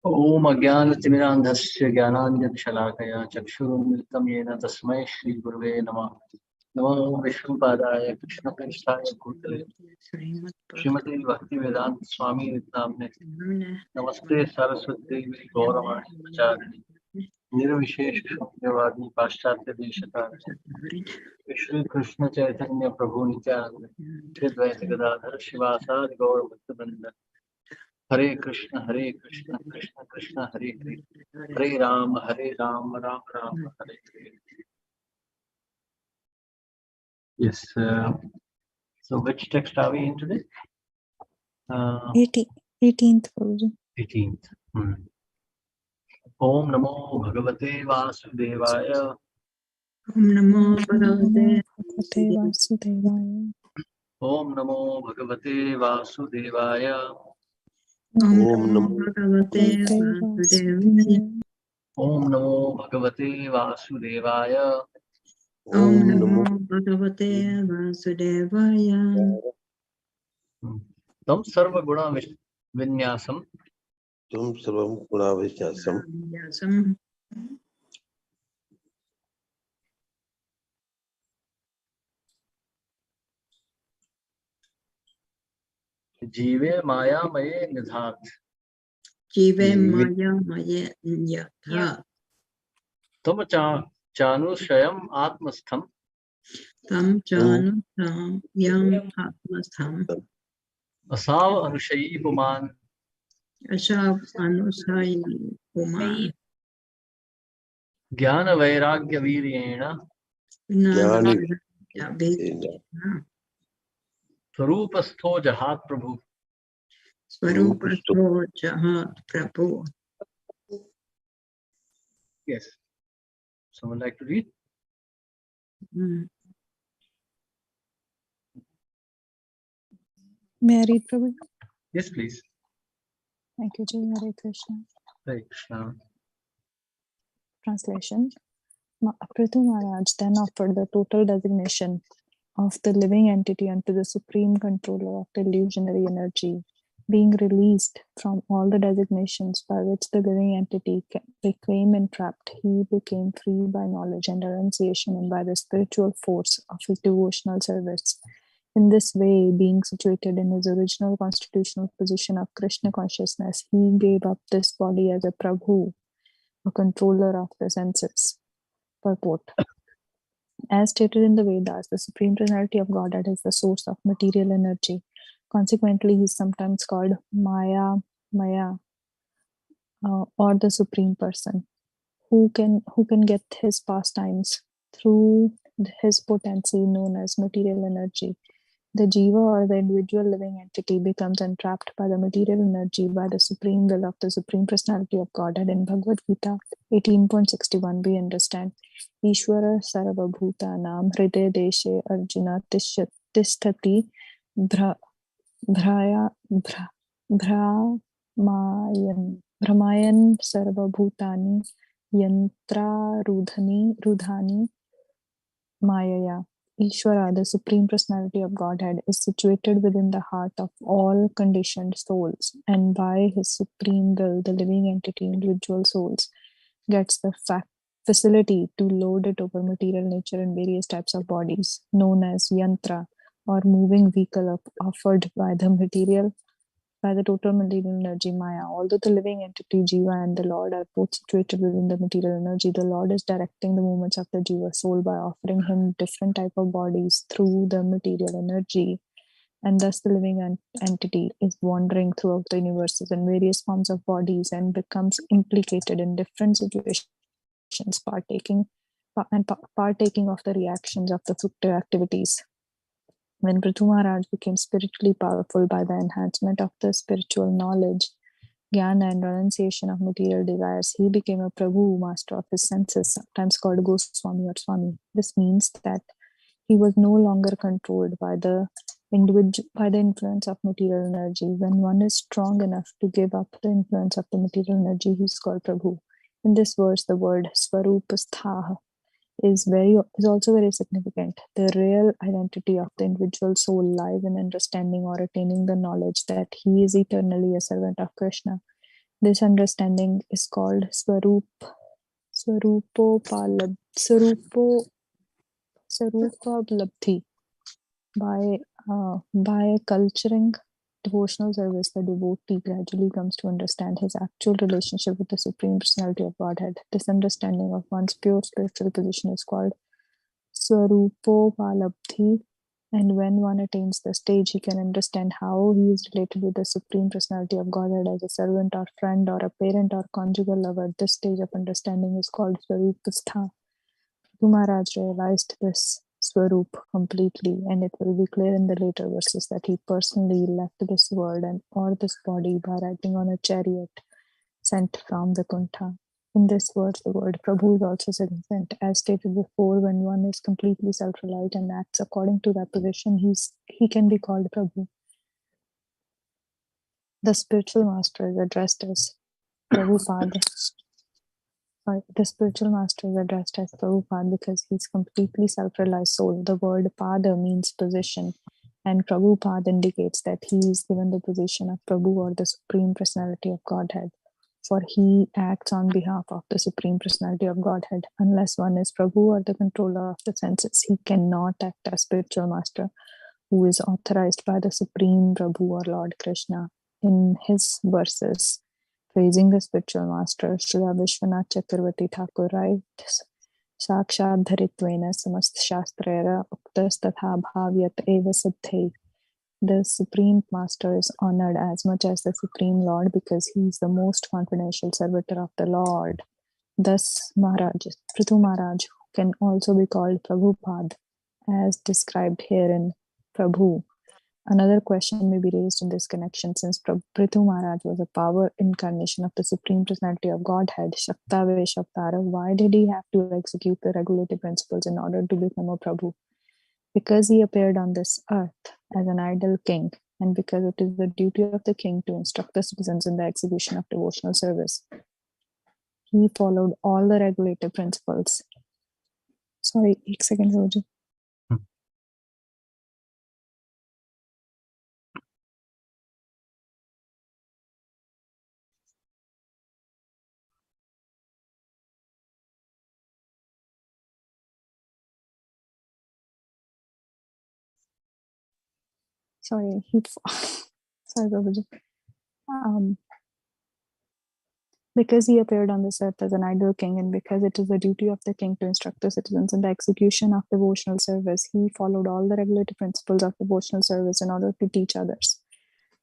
Om Ajnana-timirandhasya Jnananjana-shalakaya Chakshurunmilitam Yena Tasmai Shri Gurave Namah. Namo Vishnupadaya Krishna-prishthaya Bhutale Srimati Bhaktivedanta Swami Nityanamne Namaste Saraswati Devi Gauravani Pracharine Nirvishesh Shunyavadi Paschatya Deshatarine Shri Krishna Chaitanya Prabhu Nityananda Shri Advaita Gadadhara Shivasadi Gaura Bhaktivinoda Hare Krishna Krishna Krishna Hare Hare Hare Ram Ram Ram Hare Hare. Yes. So which text are we in today? 18th version. 18th. Om Namo Bhagavate Vasudevaya. Om Namo Bhagavate Vasudevaya. Om Namo Bhagavate Vasudevaya. Om Namo Bhagavate Vasudevaya. Om Namo Bhagavate Vasudevaya. Om Namo Bhagavate Vasudevaya. Tam Sarva Guna Vinyasam. Tum Sarvam Guna Vinyasam. Jive Maya Maye Nidhat. Jive Maya Maye Nidhat. Tam Chanu Shayam Atmastham. Tam Chanu Shayam Atmastham. Asav Anushayi Puman. Ashav Anushayi Puman. Jnana Vairagya Viryena. Swarupastho Jahat Prabhu. Swarupastho Jahat Prabhu. Yes. Someone like to read? May I read, Prabhu? Yes, please. Thank you, Jai. Hare Krishna. Hare Krishna. Translation. Pṛthu Mahārāja then offered the total designation of the living entity unto the supreme controller of the illusionary energy. Being released from all the designations by which the living entity became entrapped, he became free by knowledge and renunciation and by the spiritual force of his devotional service. In this way, being situated in his original constitutional position of Krishna consciousness, he gave up this body as a Prabhu, a controller of the senses. Purport. As stated in the Vedas, the Supreme Personality of Godhead is the source of material energy. Consequently, he is sometimes called Maya, or the Supreme Person, who can get his pastimes through his potency known as material energy. The jiva, or the individual living entity, becomes entrapped by the material energy by the supreme will of the Supreme Personality of Godhead. In Bhagavad Gita 18.61, we understand Ishvara Sarva Bhutanam Hriday Deshe Arjuna Tishtati Brahmayan Sarva Bhutani Yantra Rudhani Mayaya. Ishvara, the Supreme Personality of Godhead, is situated within the heart of all conditioned souls, and by his supreme will, the living entity, individual souls, gets the facility to load it over material nature in various types of bodies, known as yantra, or moving vehicle offered by the total material energy Maya. Although the living entity Jiva and the Lord are both situated within the material energy, the Lord is directing the movements of the Jiva soul by offering him different type of bodies through the material energy. And thus the living entity is wandering throughout the universes in various forms of bodies and becomes implicated in different situations, partaking of the reactions of the fructive activities. When Pṛthu Mahārāja became spiritually powerful by the enhancement of the spiritual knowledge, jnana, and renunciation of material desires, he became a Prabhu, master of his senses, sometimes called Goswami or Swami. This means that he was no longer controlled by the influence of material energy. When one is strong enough to give up the influence of the material energy, he is called Prabhu. In this verse, the word Swarupasthaha is also very significant. The real identity of the individual soul lies in understanding or attaining the knowledge that he is eternally a servant of Krishna. This understanding is called Swarupalabdhi. By culturing devotional service, the devotee gradually comes to understand his actual relationship with the Supreme Personality of Godhead. This understanding of one's pure spiritual position is called Swarupalabdhi, and when one attains the stage, he can understand how he is related with the Supreme Personality of Godhead as a servant or friend or a parent or conjugal lover. This stage of understanding is called Swarupastha. Pṛthu Mahārāja realized this Swarup completely, and it will be clear in the later verses that he personally left this world or this body by riding on a chariot sent from the Kuntha. In this verse, the word Prabhu is also significant. As stated before, when one is completely self-realized and acts according to that position, he can be called Prabhu. The spiritual master is addressed as Prabhupada. The spiritual master is addressed as Prabhupada because he's completely self-realized soul. The word Pada means position, and Prabhupada indicates that he is given the position of Prabhu or the Supreme Personality of Godhead, for he acts on behalf of the Supreme Personality of Godhead. Unless one is Prabhu or the controller of the senses, he cannot act as spiritual master, who is authorized by the Supreme Prabhu or Lord Krishna. In his verses praising the spiritual master, Srila Vishwanath Chakravarti Thakur writes, Sakshat Dharitvena Samast Shastrera Uktas Tatha Bhavyat Eva Siddhai. The Supreme Master is honored as much as the Supreme Lord because he is the most confidential servitor of the Lord. Thus, Pṛthu Mahārāja can also be called Prabhupada, as described here in Prabhu. Another question may be raised in this connection, since Pṛthu Mahārāja was a power incarnation of the Supreme Personality of Godhead, Shaktavesh Avtara. Why did he have to execute the regulative principles in order to become a Prabhu? Because he appeared on this earth as an ideal king, and because it is the duty of the king to instruct the citizens in the execution of devotional service, he followed all the regulative principles. Sorry, 1 second, Roger. Sorry, sorry, Prabhuji. Because he appeared on this earth as an ideal king, and because it is the duty of the king to instruct the citizens in the execution of devotional service, he followed all the regulative principles of devotional service in order to teach others.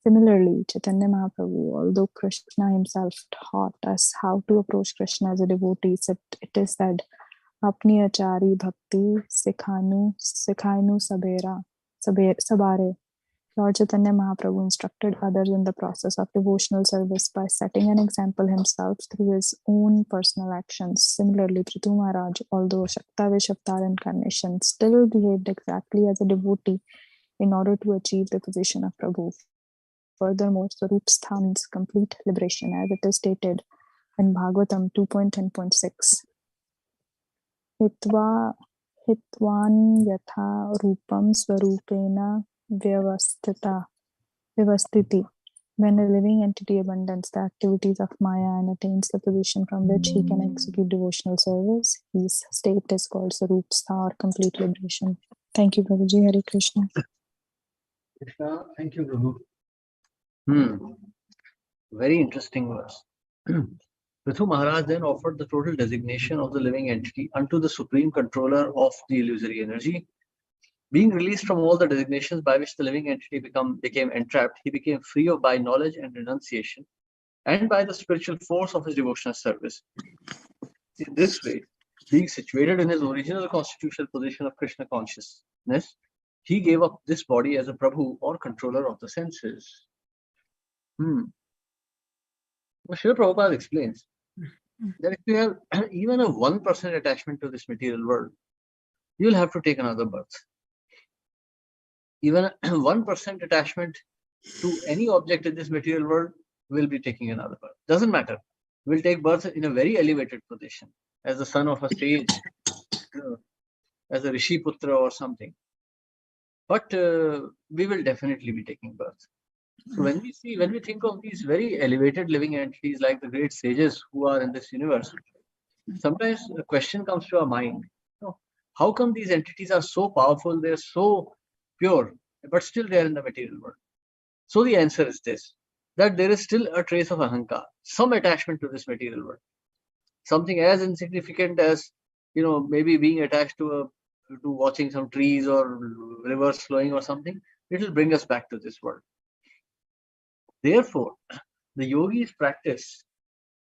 Similarly, Chaitanya Mahaprabhu, although Krishna himself taught us how to approach Krishna as a devotee, it is said, Apni achari bhakti sikhainu sabare. Lord Chaitanya Mahaprabhu instructed others in the process of devotional service by setting an example himself through his own personal actions. Similarly, Pṛthu Mahārāja, although Shaktavesh Avtar incarnation, still behaved exactly as a devotee in order to achieve the position of Prabhu. Furthermore, Swarupastha means complete liberation, as it is stated in Bhagavatam 2.10.6. Hitvan yatha rupam swarupena vyavastiti. When a living entity abandons the activities of Maya and attains the position from which he can execute devotional service, his state is called Swarupastha or complete liberation. Thank you, Prabhuji. Hare Krishna. Krishna, thank you, Prabhu. Very interesting verse. Pṛthu Mahārāja then offered the total designation of the living entity unto the supreme controller of the illusory energy. Being released from all the designations by which the living entity became entrapped, he became free by knowledge and renunciation, and by the spiritual force of his devotional service. In this way, being situated in his original constitutional position of Krishna consciousness, he gave up this body as a Prabhu or controller of the senses. Srila Prabhupada explains that if you have even a 1% attachment to this material world, you will have to take another birth. Even 1% attachment to any object in this material world will be taking another birth. Doesn't matter. We'll take birth in a very elevated position as the son of a sage as a Rishi Putra or something. But we will definitely be taking birth. So when we think of these very elevated living entities like the great sages who are in this universe, sometimes a question comes to our mind. How come these entities are so powerful, they're so pure, but still they are in the material world? So the answer is this, that there is still a trace of ahankar, some attachment to this material world. Something as insignificant as, maybe being attached to watching some trees or rivers flowing or something, it will bring us back to this world. Therefore, the yogis practice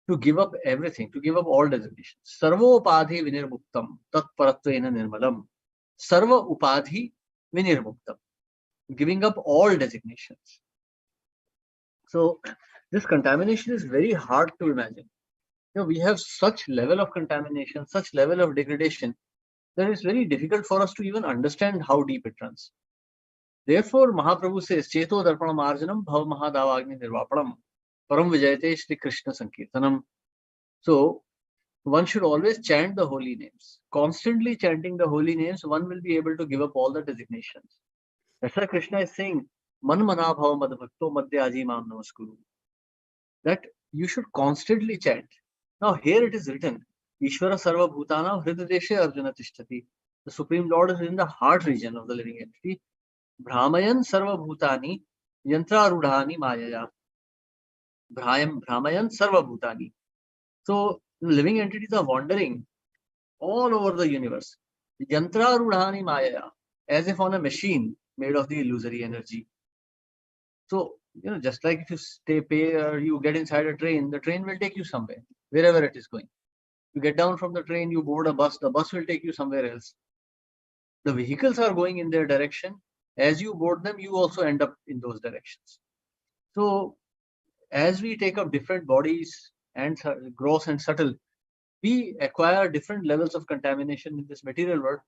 to give up everything, to give up all designations. Sarva upadhi vinirmuktam tat paratvena nirmalam. Sarva upadhi vinirmuktam. Giving up all designations. So this contamination is very hard to imagine. We have such level of contamination, such level of degradation, that it's very difficult for us to even understand how deep it runs. Therefore, Mahaprabhu says, Cheto darpanam arjanam bhav mahadavagni nirvapanam param vijayate Shri Krishna sankirtanam. So, one should always chant the holy names. Constantly chanting the holy names, one will be able to give up all the designations. That's why Krishna is saying, Man mana bhava madbhakto madhyaji mam namaskuru. That you should constantly chant. Now, here it is written, Ishvara sarva bhutana hridadeshe arjuna tishtati. The Supreme Lord is in the heart region of the living entity. Brahmayan sarva bhutani yantra rudhani mayaya. Brahmayan sarva bhutani. So, the living entities are wandering all over the universe. Yantra rudhani mayaya, as if on a machine made of the illusory energy. So, just like if you pay or you get inside a train, the train will take you somewhere, wherever it is going. You get down from the train, you board a bus, the bus will take you somewhere else. The vehicles are going in their direction. As you board them, you also end up in those directions. So, as we take up different bodies and gross and subtle, we acquire different levels of contamination in this material world,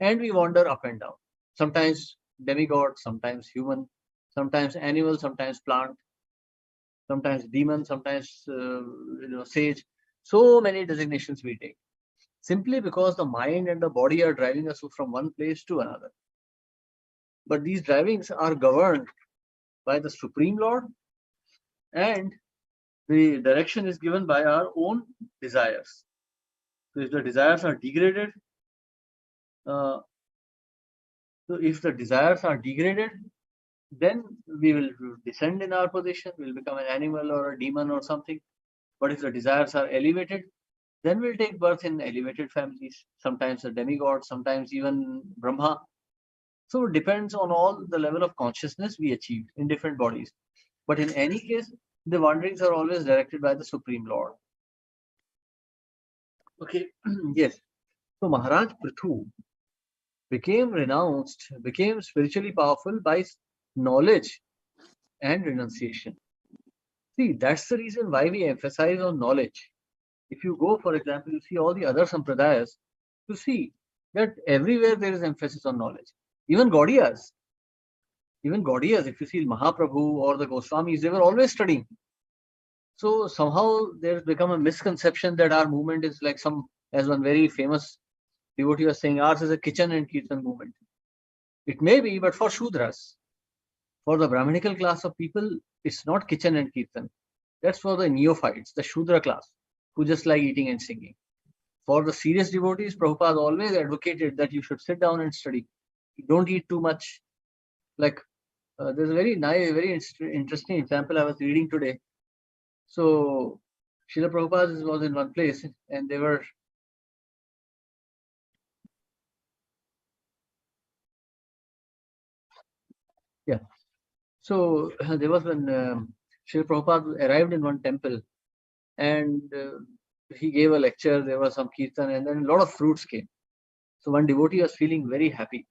and we wander up and down. Sometimes demigod, sometimes human, sometimes animal, sometimes plant, sometimes demon, sometimes sage. So many designations we take, simply because the mind and the body are driving us from one place to another. But these drivings are governed by the Supreme Lord, and the direction is given by our own desires. So if the desires are degraded, then we will descend in our position, we'll become an animal or a demon or something. But if the desires are elevated, then we'll take birth in elevated families, sometimes a demigod, sometimes even Brahma. So it depends on all the level of consciousness we achieve in different bodies. But in any case, the wanderings are always directed by the Supreme Lord. Okay, yes. So Mahārāja Pṛthu became renounced, became spiritually powerful by knowledge and renunciation. See, that's the reason why we emphasize on knowledge. If you go, for example, you see all the other sampradayas, you see that everywhere there is emphasis on knowledge. Even Gaudiyas, if you see Mahaprabhu or the Goswamis, they were always studying. So somehow there's become a misconception that our movement is like as one very famous devotee was saying, ours is a kitchen and kirtan movement. It may be, but for Shudras. For the Brahminical class of people, it's not kitchen and kirtan. That's for the neophytes, the Shudra class, who just like eating and singing. For the serious devotees, Prabhupada always advocated that you should sit down and study. Don't eat too much. Like, there's a very nice, very interesting example I was reading today. So, Srila Prabhupada was in one place and they were So there was when Srila Prabhupada arrived in one temple and he gave a lecture, there was some kirtan, and then a lot of fruits came. So one devotee was feeling very happy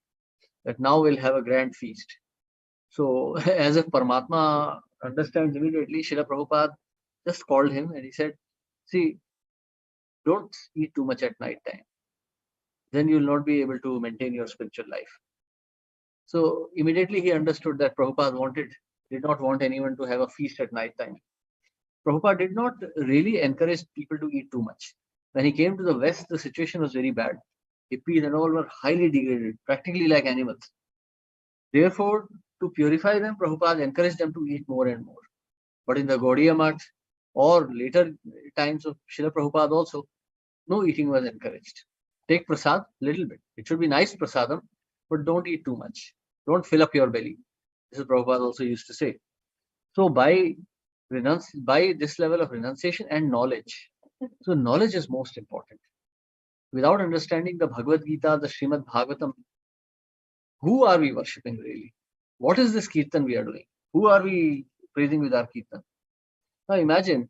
that now we'll have a grand feast. So as if Paramatma understands immediately, Srila Prabhupada just called him and he said, see, don't eat too much at night time. Then you'll not be able to maintain your spiritual life. So immediately he understood that Prabhupada did not want anyone to have a feast at night time. Prabhupada did not really encourage people to eat too much. When he came to the West, the situation was very bad. hippies and all were highly degraded, practically like animals. Therefore, to purify them, Prabhupada encouraged them to eat more and more. But in the Gaudiya Math or later times of Srila Prabhupada also, no eating was encouraged. Take prasad, little bit. It should be nice prasadam, but don't eat too much. Don't fill up your belly. This is Prabhupada also used to say. So by this level of renunciation and knowledge, so knowledge is most important. Without understanding the Bhagavad Gita, the Srimad Bhagavatam, who are we worshipping really? What is this kirtan we are doing? Who are we praising with our kirtan? Now imagine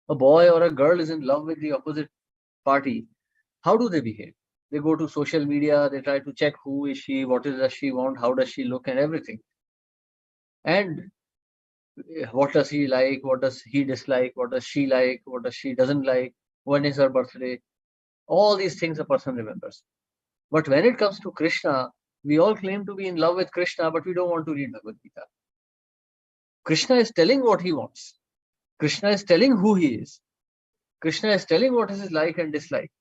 a boy or a girl is in love with the opposite party. How do they behave? They go to social media, they try to check who is she, does she want, how does she look, and everything. And what does he like, what does he dislike, what does she like, what does she doesn't like, when is her birthday? All these things a person remembers. But when it comes to Krishna, we all claim to be in love with Krishna, but we don't want to read Bhagavad Gita. Krishna is telling what he wants. Krishna is telling who he is. Krishna is telling what is his like and dislike.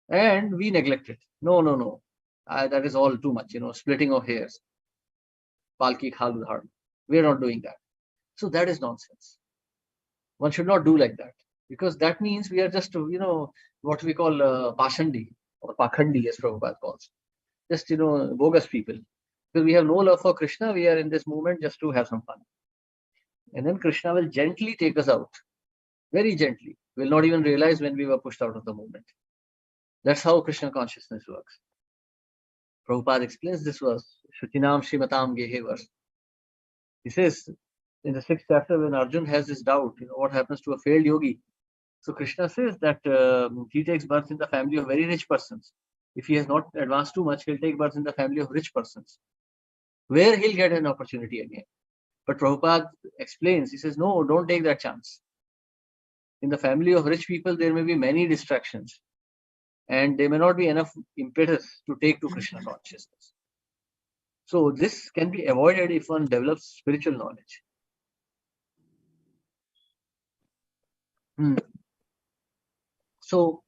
And we neglect it. No. That is all too much, splitting of hairs. Palki khalu dhar. We are not doing that. So that is nonsense. One should not do like that. Because that means we are just, what we call Pashandi or Pakhandi, as Prabhupada calls. Just, bogus people. Because we have no love for Krishna, we are in this movement just to have some fun. And then Krishna will gently take us out. Very gently. We'll not even realize when we were pushed out of the movement. That's how Krishna consciousness works. Prabhupada explains this verse, Shutinam Shrimatam Gehe verse. He says, in the 6th chapter, when Arjun has this doubt, what happens to a failed yogi? So Krishna says that he takes birth in the family of very rich persons. If he has not advanced too much, he'll take birth in the family of rich persons, where he'll get an opportunity again. But Prabhupada explains, he says, no, don't take that chance. In the family of rich people, there may be many distractions, and there may not be enough impetus to take to Krishna consciousness. So this can be avoided if one develops spiritual knowledge. So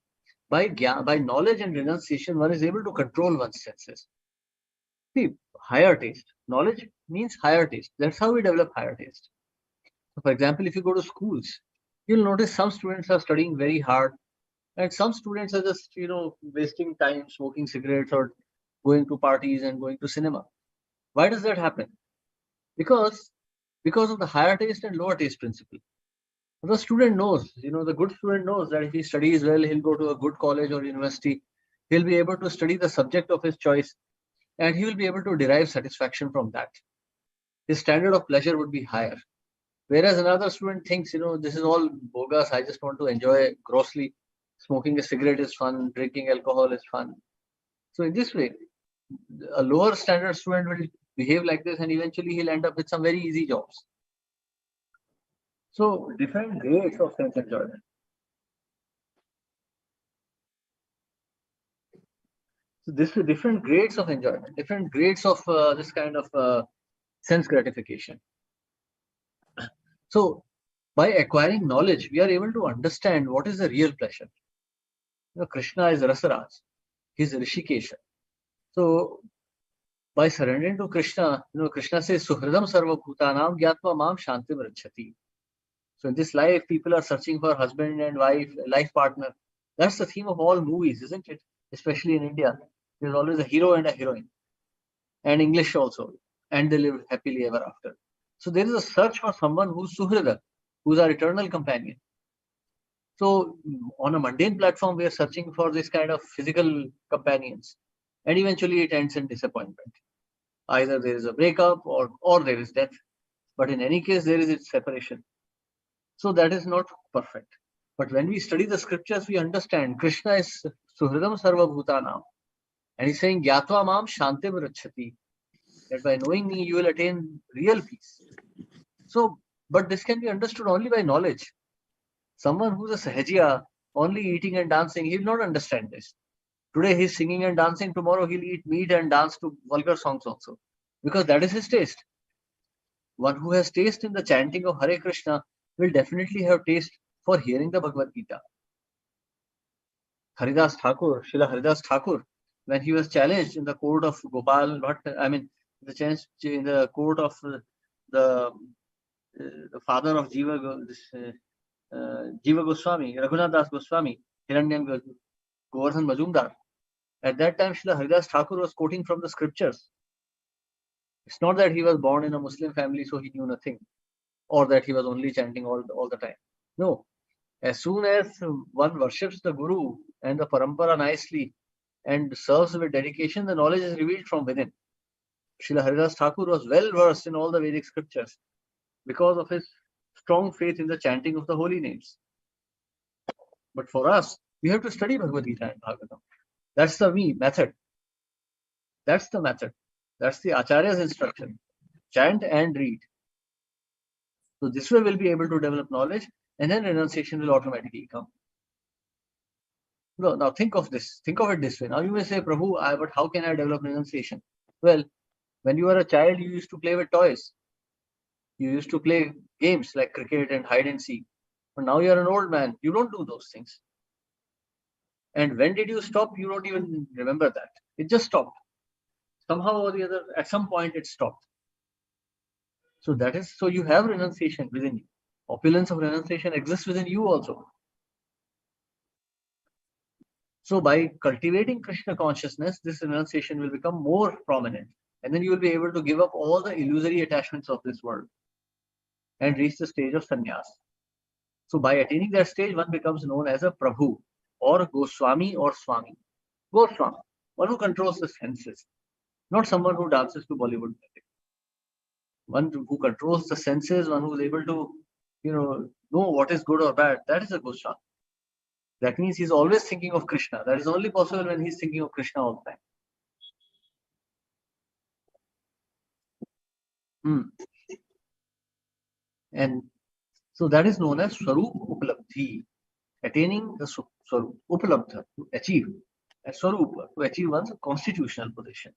by knowledge and renunciation, one is able to control one's senses. See, higher taste. Knowledge means higher taste. That's how we develop higher taste. So for example, if you go to schools, you'll notice some students are studying very hard, and some students are just, wasting time smoking cigarettes or going to parties and going to cinema. Why does that happen? Because of the higher taste and lower taste principle. The student knows, the good student knows that if he studies well, he'll go to a good college or university. He'll be able to study the subject of his choice, and he will be able to derive satisfaction from that. His standard of pleasure would be higher. Whereas another student thinks, this is all bogus. I just want to enjoy grossly. Smoking a cigarette is fun. Drinking alcohol is fun. So in this way, a lower standard student will behave like this, and eventually he'll end up with some very easy jobs. So different grades of sense enjoyment. So this is different grades of enjoyment, different grades of this kind of sense gratification. So by acquiring knowledge, we are able to understand what is the real pleasure. Krishna is Rasaraj, he is Rishikesha. So by surrendering to Krishna, Krishna says, Suhridam Sarva Bhutanam Gyatva Mam Shantim Rachati. So in this life, people are searching for husband and wife, life partner. That's the theme of all movies, isn't it? Especially in India. There's always a hero and a heroine. And English also. And they live happily ever after. So there is a search for someone who's Suhrida, who's our eternal companion. So on a mundane platform, we are searching for this kind of physical companions. And eventually it ends in disappointment. Either there is a breakup or there is death. But in any case, there is its separation. So that is not perfect. But when we study the scriptures, we understand Krishna is Suhridam Sarva Bhutanam. And he's saying, Gyatva Mam Shantim Rachati. That by knowing me, you will attain real peace. So, but this can be understood only by knowledge. Someone who's a Sahajiya, only eating and dancing, he will not understand this. Today he's singing and dancing, tomorrow he'll eat meat and dance to vulgar songs also. Because that is his taste. One who has taste in the chanting of Hare Krishna will definitely have taste for hearing the Bhagavad Gita. Srila Haridas Thakur, when he was challenged in the court of Gopal, in the court of the father of Jiva Goswami, Raghunath Das Goswami, Hiranyan Govardhan Majumdar. At that time, Srila Haridas Thakur was quoting from the scriptures. It's not that he was born in a Muslim family, so he knew nothing, or that he was only chanting all the time. No. As soon as one worships the Guru and the Parampara nicely and serves with dedication, the knowledge is revealed from within. Srila Haridas Thakur was well versed in all the Vedic scriptures because of his strong faith in the chanting of the holy names. But for us, we have to study Bhagavad Gita and Bhagavatam. That's the method. That's the method. That's the Acharya's instruction. Chant and read. So this way we'll be able to develop knowledge, and then renunciation will automatically come. No, now think of this. Think of it this way. Now you may say, Prabhu, but how can I develop renunciation? Well, when you were a child, you used to play with toys. You used to play games like cricket and hide and seek. But now you're an old man. You don't do those things. And when did you stop? You don't even remember that. It just stopped. Somehow or the other, at some point it stopped. So you have renunciation within you. Opulence of renunciation exists within you also. So by cultivating Krishna consciousness, this renunciation will become more prominent. And then you will be able to give up all the illusory attachments of this world and reach the stage of sannyas. So by attaining that stage, one becomes known as a Prabhu or Goswami or Swami. Goswami, one who controls the senses, not someone who dances to Bollywood music. One who controls the senses, one who is able to, know what is good or bad. That is a Goswami. That means he's always thinking of Krishna. That is only possible when he's thinking of Krishna all the time. And so that is known as Swarup Upalabdhi, attaining the Swarup, Upalabdha, to achieve, and Swarupa, to achieve one's constitutional position.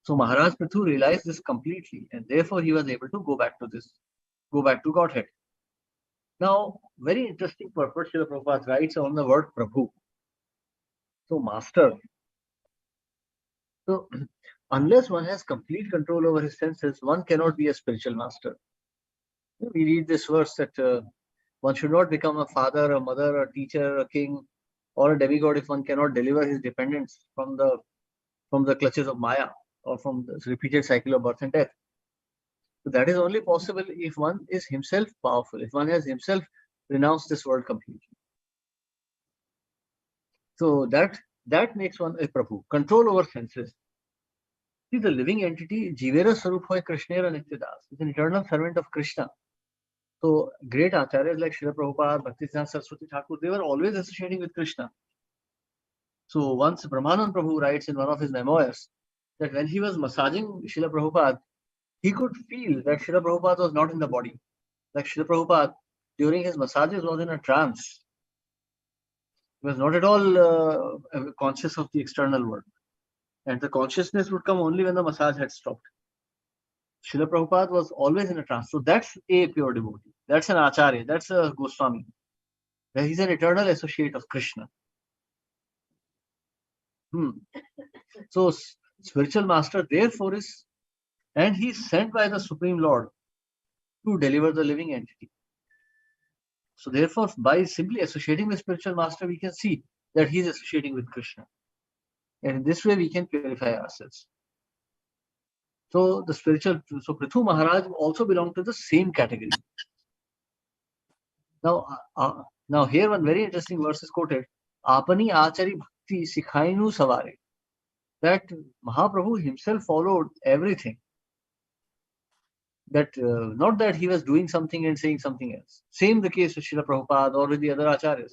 So Mahārāja Pṛthu realized this completely, and therefore he was able to go back to Godhead. Now, very interesting purpose Srila Prabhupada writes on the word Prabhu. So, master. So, unless one has complete control over his senses, one cannot be a spiritual master. We read this verse that one should not become a father, a mother, a teacher, a king, or a demigod if one cannot deliver his dependents from the clutches of Maya or from this repeated cycle of birth and death. So that is only possible if one is himself powerful, if one has himself renounced this world completely. So that makes one a Prabhu. Control over senses. See, the living entity, Jivera Saruphoy Krishnera Nityadas, is an eternal servant of Krishna. So great acharyas like Srila Prabhupada, Bhaktisiddhanta Saraswati Thakur, they were always associating with Krishna. So once Brahmanand Prabhu writes in one of his memoirs that when he was massaging Srila Prabhupada, he could feel that Srila Prabhupada was not in the body. Like Srila Prabhupada, during his massages, was in a trance. He was not at all conscious of the external world. And the consciousness would come only when the massage had stopped. Srila Prabhupada was always in a trance. So that's a pure devotee. That's an Acharya. That's a Goswami. He's an eternal associate of Krishna. So spiritual master therefore is, and he is sent by the Supreme Lord to deliver the living entity. So therefore, by simply associating with spiritual master, we can see that he is associating with Krishna. And in this way, we can purify ourselves. So Pṛthu Mahārāja also belonged to the same category. Now here one very interesting verse is quoted. Apani achari bhakti sikhainu savare. That Mahaprabhu himself followed everything. That not that he was doing something and saying something else. Same the case with Srila Prabhupada or with the other acharyas.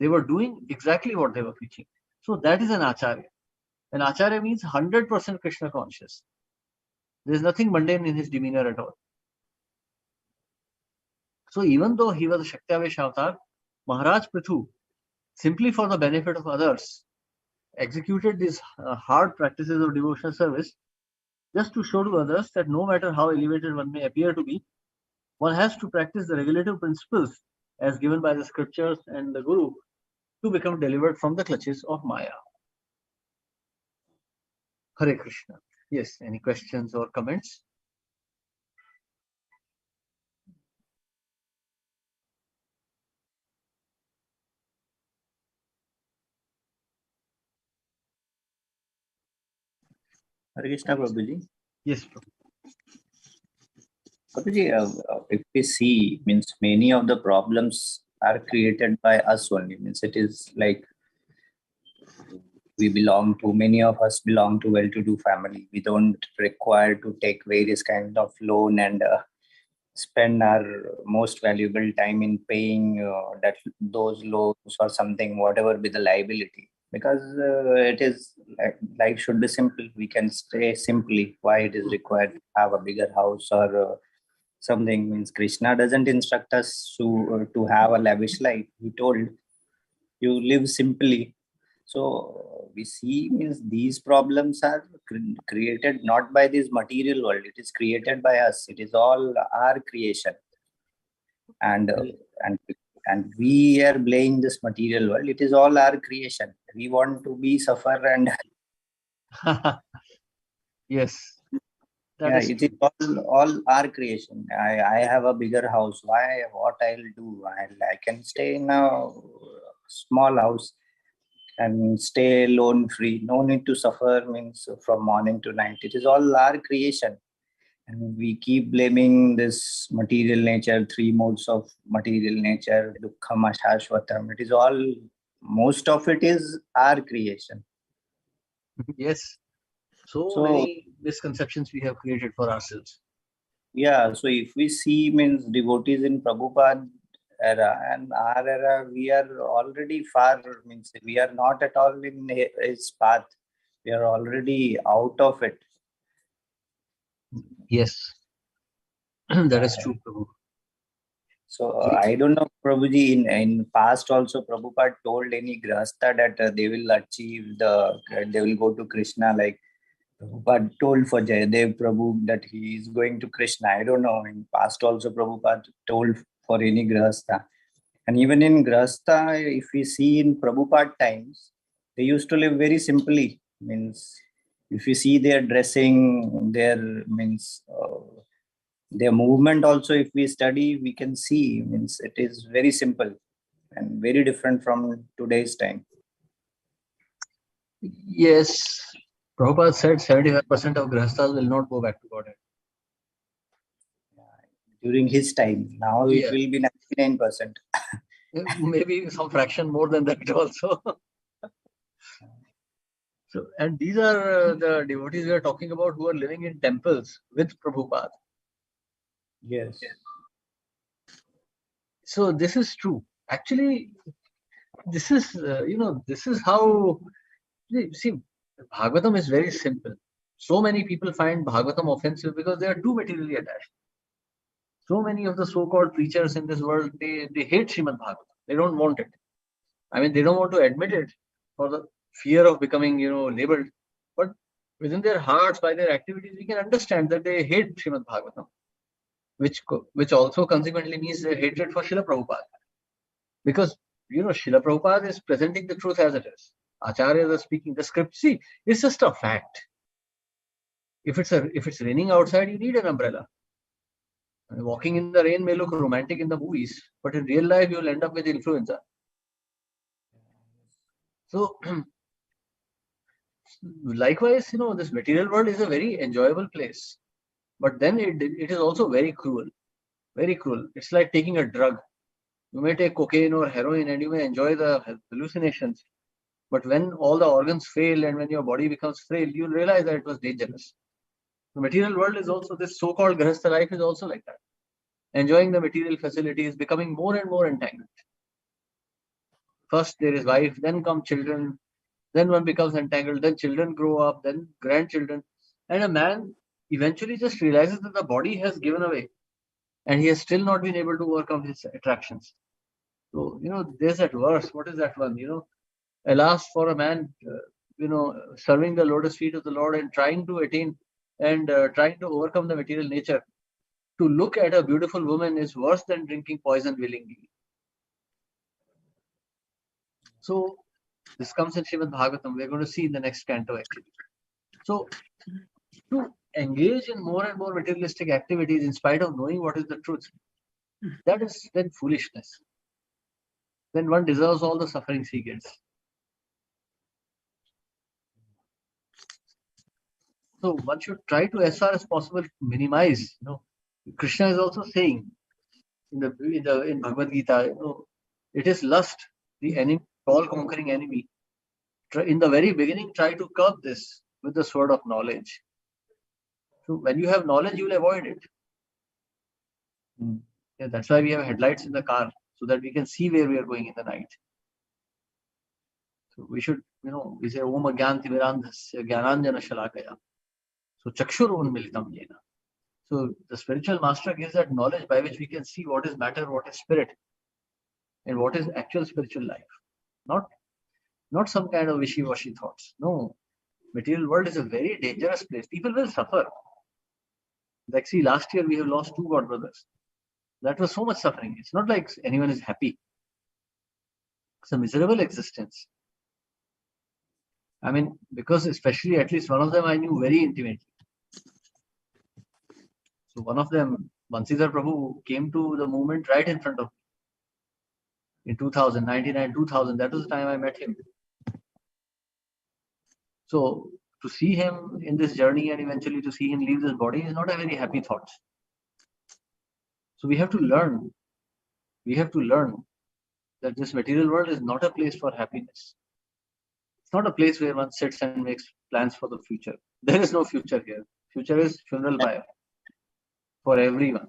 They were doing exactly what they were preaching. So that is an acharya. An acharya means 100% Krishna conscious. There is nothing mundane in his demeanor at all. So even though he was a Shakti-Avesh avatar, Mahārāja Pṛthu, simply for the benefit of others, executed these hard practices of devotional service just to show to others that no matter how elevated one may appear to be, one has to practice the regulative principles as given by the scriptures and the Guru to become delivered from the clutches of Maya. Hare Krishna. Yes, any questions or comments? Hare Krishna, Prabhuji. Yes, Prabhu. Prabhuji, if we see, means many of the problems are created by us only. Means it is like many of us belong to well-to-do family. We don't require to take various kind of loan and spend our most valuable time in paying those loans or something, whatever be the liability. Because it is life should be simple. We can stay simply. Why it is required to have a bigger house or something? Means Krishna doesn't instruct us to have a lavish life. He told you live simply. So we see means these problems are created not by this material world. It is created by us. It is all our creation, and we are blaming this material world. It is all our creation. We want to be suffer and Yes. yeah, it is all our creation. I have a bigger house. Why? What I'll do? I can stay in a small house and stay loan free. No need to suffer means from morning to night. It is all our creation. And we keep blaming this material nature, three modes of material nature, dukkha, shashvatam. It is all, most of it is our creation. Yes. So many misconceptions we have created for ourselves. Yeah, so if we see means devotees in Prabhupada era and our era, we are already far, means we are not at all in his path. We are already out of it. Yes. That is true, Prabhu. So I don't know, Prabhuji, in past also Prabhupada told any grahastha that they will achieve they will go to Krishna, like Prabhupada told for Jayadev Prabhu that he is going to Krishna. I don't know, in past also Prabhupada told for any grahastha. And even in grahastha, if we see in Prabhupada times, they used to live very simply. Means if you see their dressing, their movement also, if we study, we can see means it is very simple and very different from today's time. Yes. Prabhupada said 75% of grahasthas will not go back to Godhead. During his time. Now it will be 99%. Maybe some fraction more than that also. So, and these are the devotees we are talking about who are living in temples with Prabhupada. Yes. So this is true. Actually, this is, this is how, see, Bhagavatam is very simple. So many people find Bhagavatam offensive because they are too materially attached. So many of the so-called preachers in this world, they hate Srimad Bhagavatam. They don't want it. I mean, they don't want to admit it for the fear of becoming, labeled. But within their hearts, by their activities, we can understand that they hate Srimad Bhagavatam, which also consequently means their hatred for Srila Prabhupada. Because, Srila Prabhupada is presenting the truth as it is. Acharyas are speaking the script. See, it's just a fact. If it's raining outside, you need an umbrella. Walking in the rain may look romantic in the movies, but in real life, you'll end up with influenza. So, likewise, this material world is a very enjoyable place, but then it is also very cruel. Very cruel. It's like taking a drug. You may take cocaine or heroin and you may enjoy the hallucinations. But when all the organs fail and when your body becomes frail, you'll realize that it was dangerous. The material world is also, this so-called grahastha life is also like that. Enjoying the material facilities, becoming more and more entangled. First there is wife, then come children, then one becomes entangled, then children grow up, then grandchildren. And a man eventually just realizes that the body has given away and he has still not been able to overcome his attractions. So, there's that verse. What is that one? Alas for a man, serving the lotus feet of the Lord and trying to attain and trying to overcome the material nature. To look at a beautiful woman is worse than drinking poison willingly. So this comes in Srimad Bhagavatam. We're going to see in the next canto actually. So to engage in more and more materialistic activities in spite of knowing what is the truth, that is then foolishness. Then one deserves all the sufferings he gets. So one should try to, as far as possible, minimize. Krishna is also saying in Bhagavad Gita, it is lust, the enemy, all conquering enemy. In the very beginning, try to curb this with the sword of knowledge. So when you have knowledge, you will avoid it. Yeah, that's why we have headlights in the car, so that we can see where we are going in the night. So we should, we say Om Agyanti Virandhasya Gyananjana Shalakaya. So Chakshur Unmilitam Yena. So the spiritual master gives that knowledge by which we can see what is matter, what is spirit, and what is actual spiritual life. Not some kind of wishy-washy thoughts. No. Material world is a very dangerous place. People will suffer. Like, see, last year we have lost 2 god brothers. That was so much suffering. It's not like anyone is happy. It's a miserable existence. I mean, because especially at least one of them I knew very intimately. So one of them, Bansidhar Prabhu, came to the movement right in front of me. In 2000, 2000, that was the time I met him. So to see him in this journey and eventually to see him leave this body is not a very happy thought. So we have to learn. We have to learn that this material world is not a place for happiness. It's not a place where one sits and makes plans for the future. There is no future here. Future is funeral pyre for everyone.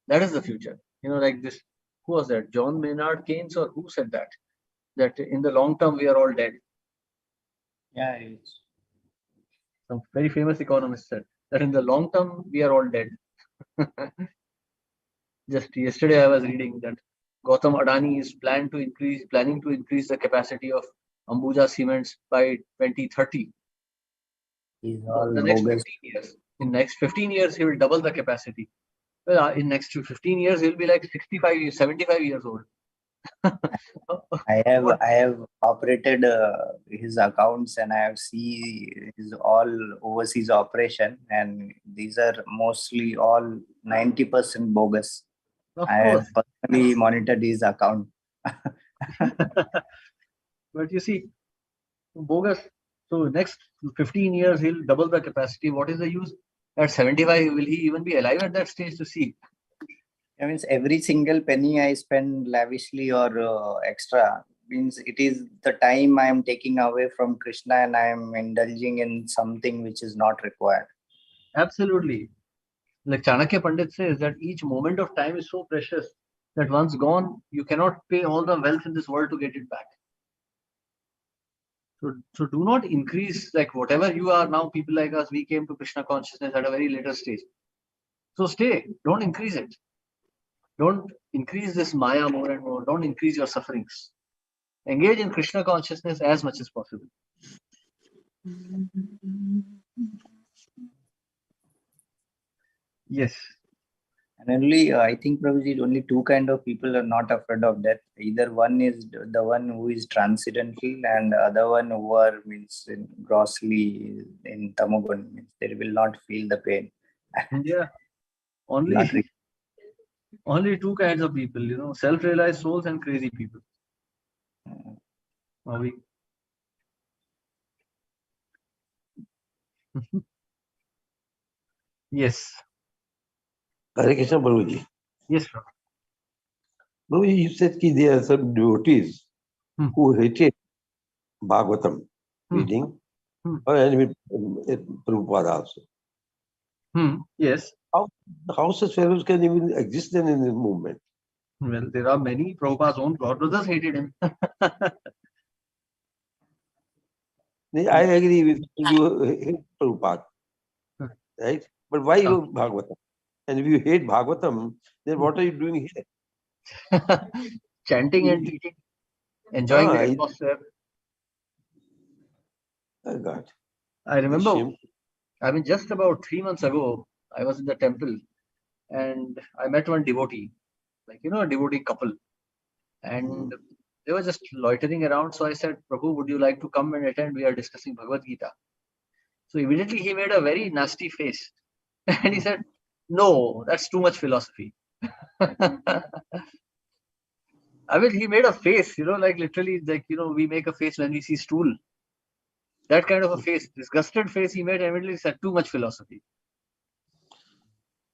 That is the future. Like this, who was that? John Maynard Keynes, or who said that? That in the long term we are all dead. Yeah, it's Some very famous economist said that in the long term we are all dead. Just yesterday I was reading that Gautam Adani is planning to increase the capacity of Ambuja Cements by 2030. these all The next bogus. 15 years. In next 15 years, he will double the capacity. Well, in next 15 years, he'll be like 65, 75 years old. I have operated his accounts, and I have seen his all overseas operation, and these are mostly all 90% bogus. Of I have course. personally monitored his account. But you see, bogus. So next 15 years, he'll double the capacity. What is the use? At 75, will he even be alive at that stage to see? That means every single penny I spend lavishly or extra means it is the time I am taking away from Krishna, and I am indulging in something which is not required. Absolutely. Like Chanakya Pandit says that each moment of time is so precious that once gone, you cannot pay all the wealth in this world to get it back. So do not increase, like whatever you are now, people like us, we came to Krishna consciousness at a very later stage. So stay, don't increase it. Don't increase this Maya more and more. Don't increase your sufferings. Engage in Krishna consciousness as much as possible. Yes. And only, I think, Prabhuji, only 2 kind of people are not afraid of death. Either one is the one who is transcendental, and the other one who are grossly in tamogun. Means they will not feel the pain. Yeah. Only 2 kinds of people, self-realized souls and crazy people. Are we? Yes. Hare Krishna, Prabhuji. Yes, sir. Prabhuji, you said that there are some devotees who hated Bhagavatam reading, and with Prabhupada also. Yes. How such fellows can even exist then in this movement? Well, there are many. Prabhupada's own god brothers hated him. I agree with you, hate Prabhupada, right? But why you Bhagavatam? And if you hate Bhagavatam, then what are you doing here? Chanting and teaching, enjoying the atmosphere. Oh God. I remember, just about 3 months ago, I was in the temple and I met one devotee, a devotee couple. And They were just loitering around. So I said, Prabhu, would you like to come and attend? We are discussing Bhagavad Gita. So immediately he made a very nasty face. And he said, no, that's too much philosophy. I mean, he made a face, like literally, like, we make a face when we see stool. That kind of a face, disgusted face he made, immediately said, too much philosophy.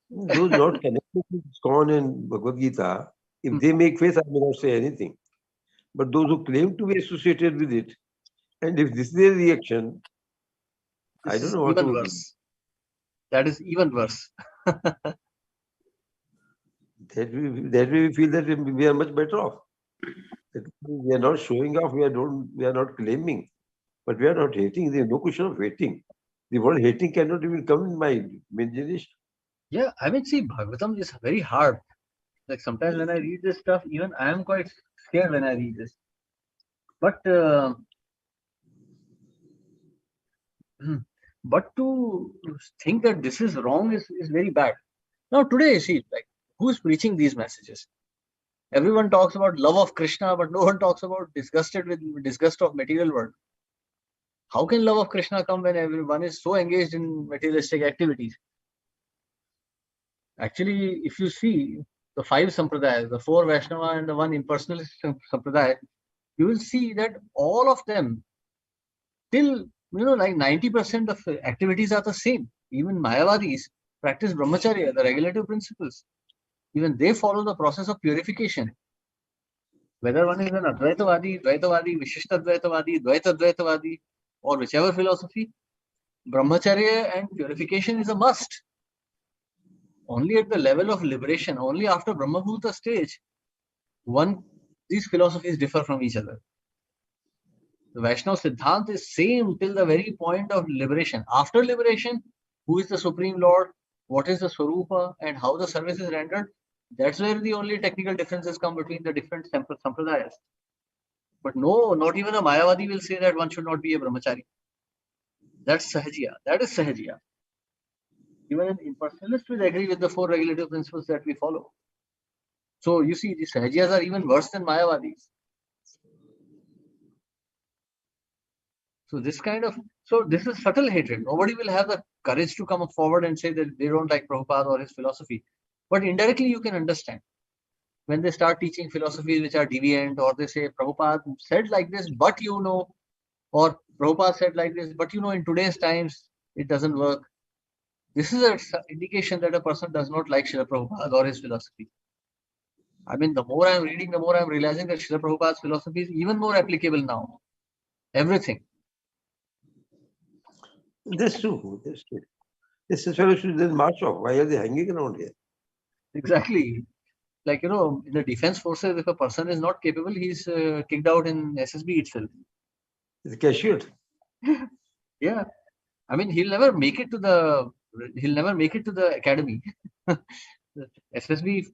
Those not connected with ISKCON and Bhagavad Gita, if they make face, I may not say anything. But those who claim to be associated with it, and if this is their reaction, I This don't is know what even to do. worse. That is even worse. That way we feel that we are much better off. That we are not showing off, we are not claiming, but we are not hating. There is no question of hating. The word hating cannot even come in my imagination. Yeah, I mean, see, Bhagavatam is very hard. Like sometimes when I read this stuff, even I am quite scared when I read this. But but to think that this is wrong is very bad. Now today, you see, like who's preaching these messages? Everyone talks about love of Krishna, but no one talks about disgust of material world. How can love of Krishna come when everyone is so engaged in materialistic activities? Actually, if you see the 5 sampradayas, the 4 Vaishnava and the 1 impersonalist sampradaya, you will see that all of them, till like 90% of activities are the same. Even Mayavadis practice brahmacharya, the regulative principles. Even they follow the process of purification. Whether one is an Advaitavadi, Dvaitavadi, Vishishtadvaitavadi, Dvaitadvaitavadi, or whichever philosophy, brahmacharya and purification is a must. Only at the level of liberation, only after Brahmabhuta stage, these philosophies differ from each other. The Vaishnava Siddhant is same till the very point of liberation. After liberation, who is the Supreme Lord, what is the Swarupa, and how the service is rendered, that's where the only technical differences come between the different sampradayas. But no, not even a Mayavadi will say that one should not be a brahmachari. That's Sahajiya. That is Sahajiya. Even an impersonalist will agree with the 4 regulative principles that we follow. So you see, the Sahajiyas are even worse than Mayavadis. So this is subtle hatred. Nobody will have the courage to come forward and say that they don't like Prabhupada or his philosophy. But indirectly you can understand. When they start teaching philosophies which are deviant, or they say Prabhupada said like this, but or Prabhupada said like this, but in today's times, it doesn't work. This is an indication that a person does not like Srila Prabhupada or his philosophy. I mean, the more I'm reading, the more I'm realizing that Srila Prabhupada's philosophy is even more applicable now. Everything. That's true. That's true. This fellow should then march off. Why are they hanging around here? Exactly. Like, in the defense forces, if a person is not capable, he's kicked out in SSB itself. It's cashiered. Yeah. I mean, he'll never make it to the academy. SSB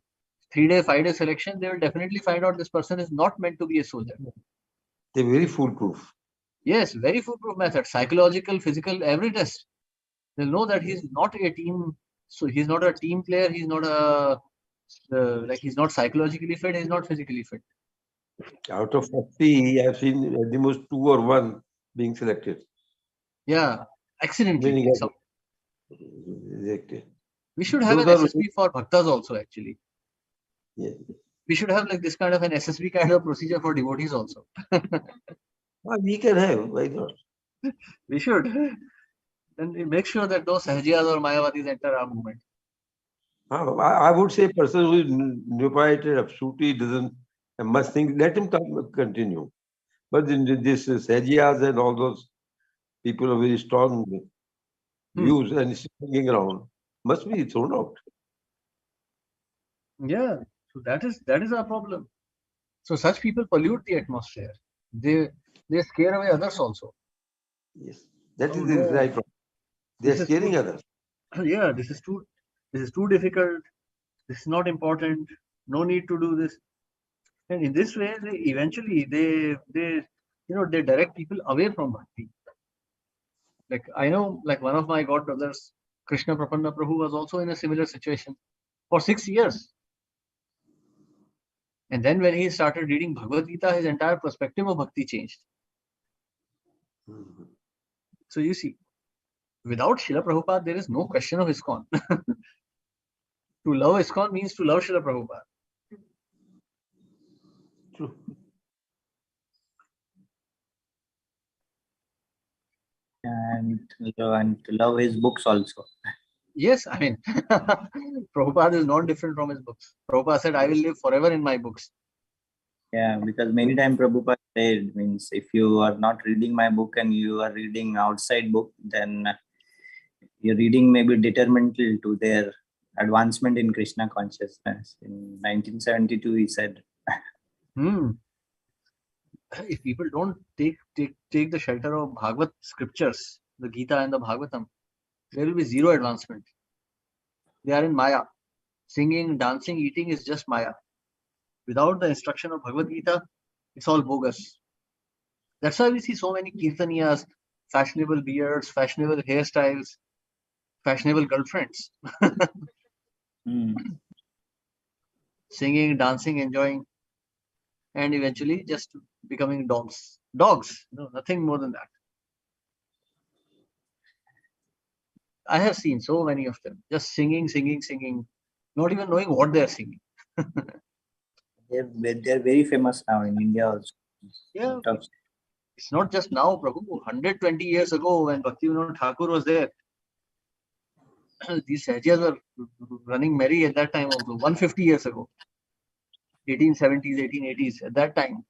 3-day, 5-day selection, they will definitely find out this person is not meant to be a soldier. They're very foolproof. Yes, very foolproof method. Psychological, physical, every test. They'll know that he's not a team. So he's not a team player. He's not he's not psychologically fit. He's not physically fit. Out of 40, I've seen at the most 2 or 1 being selected. Yeah, accidentally. Exactly. We should have an SSB for Bhaktas also, actually. Yeah. We should have like this kind of an SSB kind of procedure for devotees also. We can have, why not? We should. And make sure that those Sahajiyas or Mayavadis enter our movement. I would say a person who is neophyte absolutely doesn't much think, let him continue. But this Sahajiyas and all those people are very strong views and hanging around must be thrown out. Yeah, so that is our problem. So such people pollute the atmosphere. They scare away others also. Yes, that is the right problem. They are scaring others. Yeah, this is too difficult. This is not important. No need to do this. And in this way, they direct people away from bhakti. Like I know, like one of my god brothers, Krishna Prapanna Prabhu, was also in a similar situation for 6 years. And then when he started reading Bhagavad Gita, his entire perspective of bhakti changed. So you see, without Srila Prabhupada, there is no question of ISKCON. To love ISKCON means to love Srila Prabhupada. True. And to love his books also. Yes, I mean, Prabhupada is not different from his books. Prabhupada said, I will live forever in my books. Yeah, because many times Prabhupada said, means if you are not reading my book and you are reading outside book, then your reading may be detrimental to their advancement in Krishna consciousness. In 1972, he said. If people don't take the shelter of Bhagavad scriptures, the Gita and the Bhagavatam, there will be zero advancement. They are in Maya. Singing, dancing, eating is just Maya. Without the instruction of Bhagavad Gita, it's all bogus. That's why we see so many kirtaniyas, fashionable beards, fashionable hairstyles, fashionable girlfriends. Singing, dancing, enjoying, and eventually just becoming dogs. Dogs, no, nothing more than that. I have seen so many of them just singing, not even knowing what they are singing. They're very famous now in India also. Yeah, it's not just now, Prabhu. 120 years ago, when Bhaktivinoda Thakur was there, these Sahajiyas were running merry at that time also. 150 years ago, 1870s, 1880s. At that time,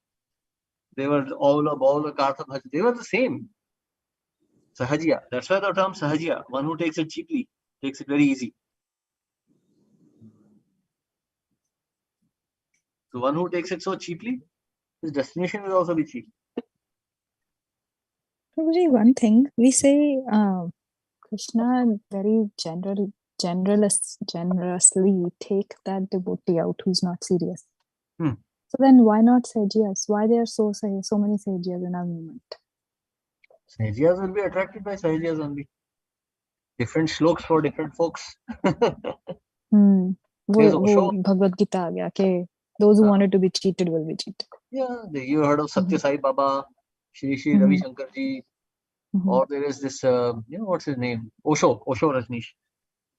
they were all the Kartha Bhaj. They were the same. Sahajiya. That's why the term Sahajiya, one who takes it cheaply, takes it very easy. So one who takes it so cheaply, his destination will also be cheap. Prabhuji, one thing we say, Krishna very generously take that devotee out who's not serious. So then why not Sahajiyas? Why there are so many Sahajiyas in our movement? Sahajiyas will be attracted by Sahajiyas only. Different shloks for different folks. वो Bhagavad Gita आ गया कि those who wanted to be cheated will be cheated. Yeah, you heard of Satya Sai Baba, Shri Ravi Shankar ji, or there is this, what's his name? Osho Rajneesh.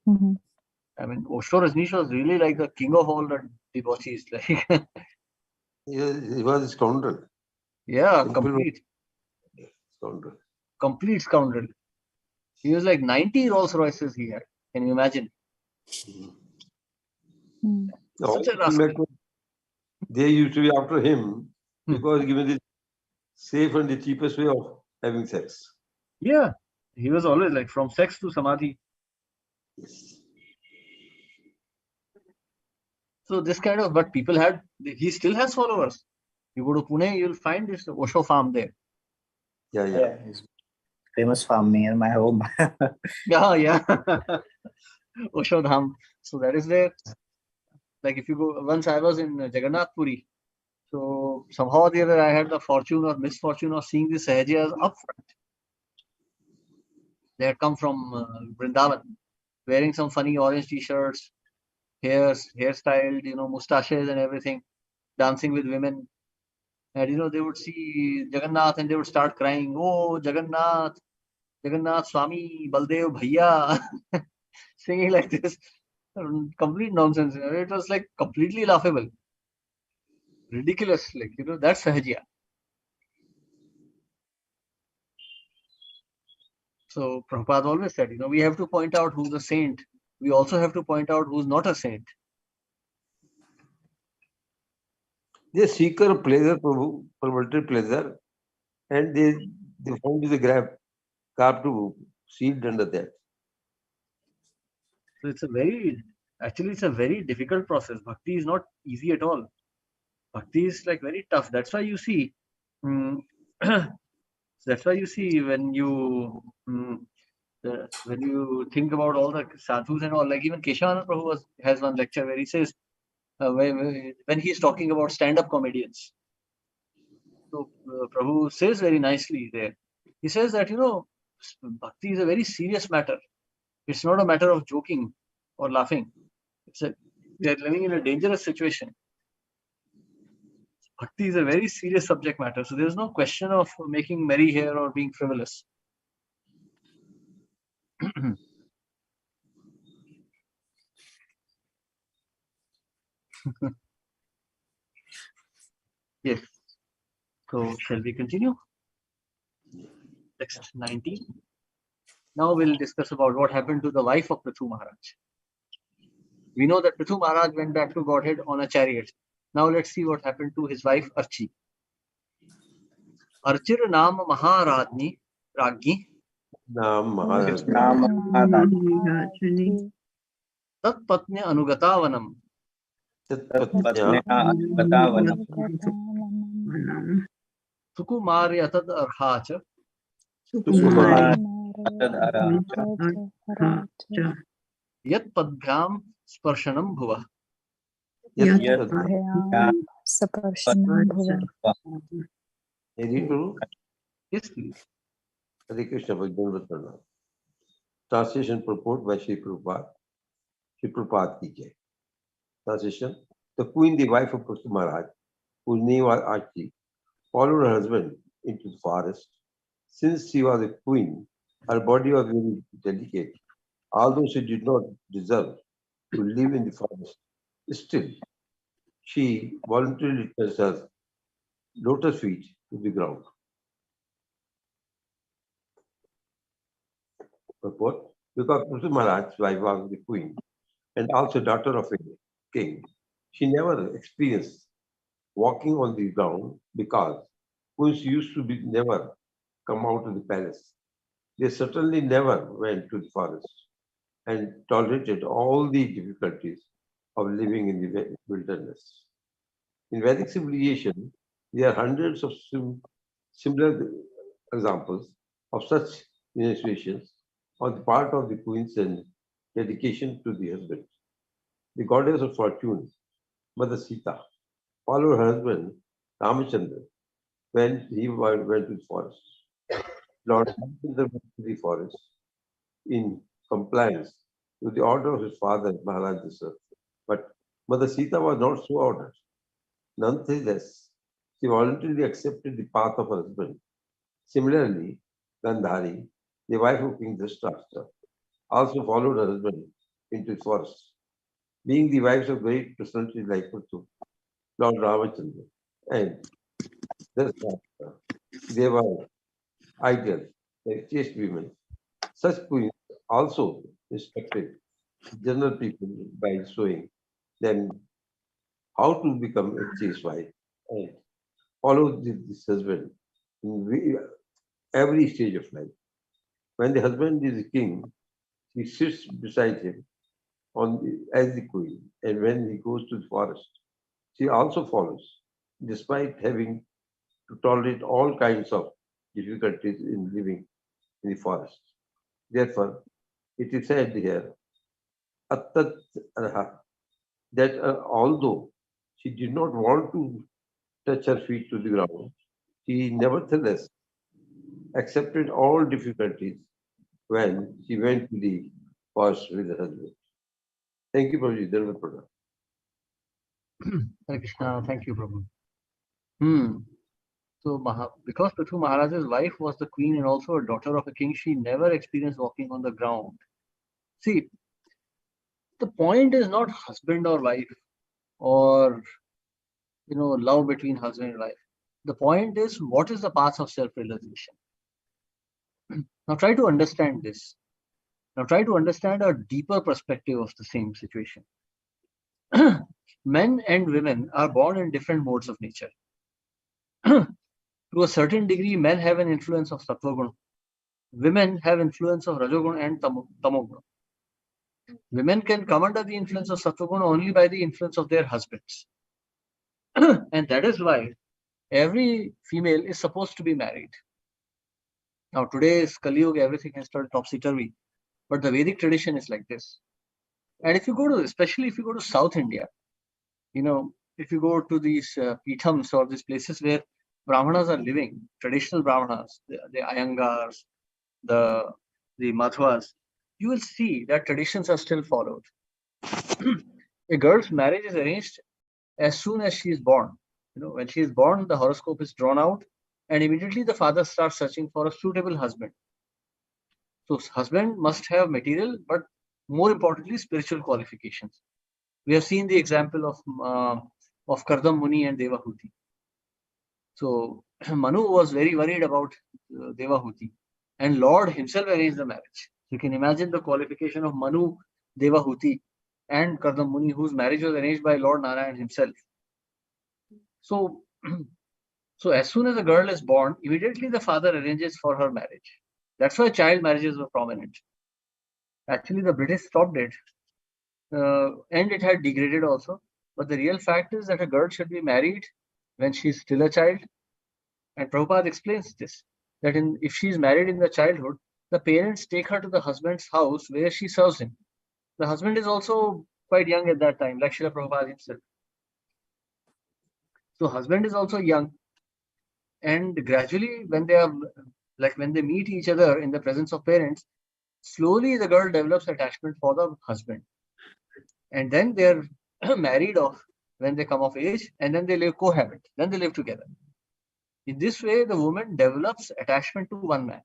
I mean, Osho Rajneesh was really like the king of all the debauchees. Like, he was a scoundrel. Yeah, complete scoundrel. He was like 90 Rolls Royces he had. Can you imagine? Such a rascal. They used to be after him because given the safe and the cheapest way of having sex. Yeah, he was always like from sex to samadhi. Yes. So this kind of, but people had, he still has followers. You go to Pune, you'll find this Osho farm there. Yeah. Famous farm near my home. Yeah. Osho Dham. So that is there. Like if you go, once I was in Jagannath Puri. So somehow or the other, I had the fortune or misfortune of seeing the Sahajiyas up front. They had come from Vrindavan, wearing some funny orange t-shirts, hairstyled, mustaches and everything, dancing with women. And, they would see Jagannath and they would start crying, oh, Jagannath Swami, Baldev Bhaiya, singing like this. Complete nonsense. It was like completely laughable. Ridiculous. Like, that's Sahajiya. So Prabhupada always said, we have to point out who's a saint. We also have to point out who's not a saint. They seek a pleasure, Prabhu, perverted pleasure, and they found the carp to seed under that. So it's a very difficult process. Bhakti is not easy at all. Bhakti is like very tough. That's why you see, when you think about all the sadhus and all, like even Keshavananda Prabhu has one lecture where he says, when he's talking about stand-up comedians. So Prabhu says very nicely there. He says that, bhakti is a very serious matter. It's not a matter of joking or laughing. We are living in a dangerous situation. Bhakti is a very serious subject matter. So there's no question of making merry here or being frivolous. Yes. So shall we continue? Text 19. Now we'll discuss about what happened to the wife of Pṛthu Mahārāja. We know that Pṛthu Mahārāja went back to Godhead on a chariot. Now let's see what happened to his wife Archi. Archir naam Mahārājni Ragni Naam Mahārāja. Mahārāja. Tat Patnya Anugatavanam Sukumarya Tad Arhacha Yat Padbhyam Sparshanam Bhuva. Yes, please. Hare Krishna Bhagwan Pranam. Translation purport by Sri Prabhupada. Sri Prabhupada ki jai. Translation. The queen, the wife of Pṛthu Mahārāja, whose name was Archi, followed her husband into the forest. Since she was a queen, her body was very delicate. Although she did not deserve to live in the forest, still she voluntarily touched her lotus feet to the ground. Purport. Because Pṛthu Mahārāja's wife was the queen and also daughter of a king, she never experienced walking on the ground because queens used to be never come out of the palace. They certainly never went to the forest and tolerated all the difficulties of living in the wilderness. In Vedic civilization, there are hundreds of similar examples of such initiations on the part of the queens and dedication to the husband. The goddess of fortune, Mother Sita, followed her husband Ramachandra when he went to the forest. Lord Ramachandra went to the forest in compliance with the order of his father, Mahārāja Dasharatha. But Mother Sita was not so ordered. Nonetheless, she voluntarily accepted the path of her husband. Similarly, Gandhari, the wife of King Dhritarashtra, also followed her husband into the forest. Being the wives of great personalities like Pṛthu, Lord Ramachandra, and Dhritarashtra, they were ideal, like chaste women. Such queens also instructed general people by showing them how to become a chaste wife and follow this husband in every stage of life. When the husband is a king, she sits beside him as the queen, and when he goes to the forest, she also follows, despite having to tolerate all kinds of difficulties in living in the forest. Therefore, it is said here, Attat Arha, that although she did not want to touch her feet to the ground, she nevertheless accepted all difficulties when she went to the forest with her husband. Thank you, Prabhuji. Prabhu. Hare Krishna. Thank you, Prabhu. So, because Pṛthu Mahārāja's wife was the queen and also a daughter of a king, she never experienced walking on the ground. See, the point is not husband or wife or, love between husband and wife. The point is, what is the path of self-realization? Now try to understand this. Now try to understand a deeper perspective of the same situation. Men and women are born in different modes of nature. To a certain degree, men have an influence of Sattva-guna. Women have influence of Rajoguna and Tamoguna. Women can come under the influence of Sattva-guna only by the influence of their husbands. And that is why every female is supposed to be married. Now today's Kali Yuga, everything has turned topsy-turvy. But the Vedic tradition is like this. And if you go to, especially if you go to South India, if you go to these Pithams or these places where Brahmanas are living, traditional Brahmanas, the Iyengars, the Madhwas, you will see that traditions are still followed. A girl's marriage is arranged as soon as she is born. When she is born, the horoscope is drawn out, and immediately the father starts searching for a suitable husband. So husband must have material, but more importantly, spiritual qualifications. We have seen the example of Kardam Muni and Devahuti. So Manu was very worried about Devahuti, and Lord himself arranged the marriage. You can imagine the qualification of Manu, Devahuti, and Kardam Muni, whose marriage was arranged by Lord Narayan himself. So, so as soon as a girl is born, immediately the father arranges for her marriage. That's why child marriages were prominent. Actually, the British stopped it, and it had degraded also. But the real fact is that a girl should be married when she's still a child. And Prabhupada explains this, that if she is married in the childhood, the parents take her to the husband's house where she serves him. The husband is also quite young at that time, like Srila Prabhupada himself. So husband is also young. And gradually, when they meet each other in the presence of parents, slowly the girl develops attachment for the husband. And then they're married off when they come of age, and then they cohabit. Then they live together. In this way, the woman develops attachment to one man.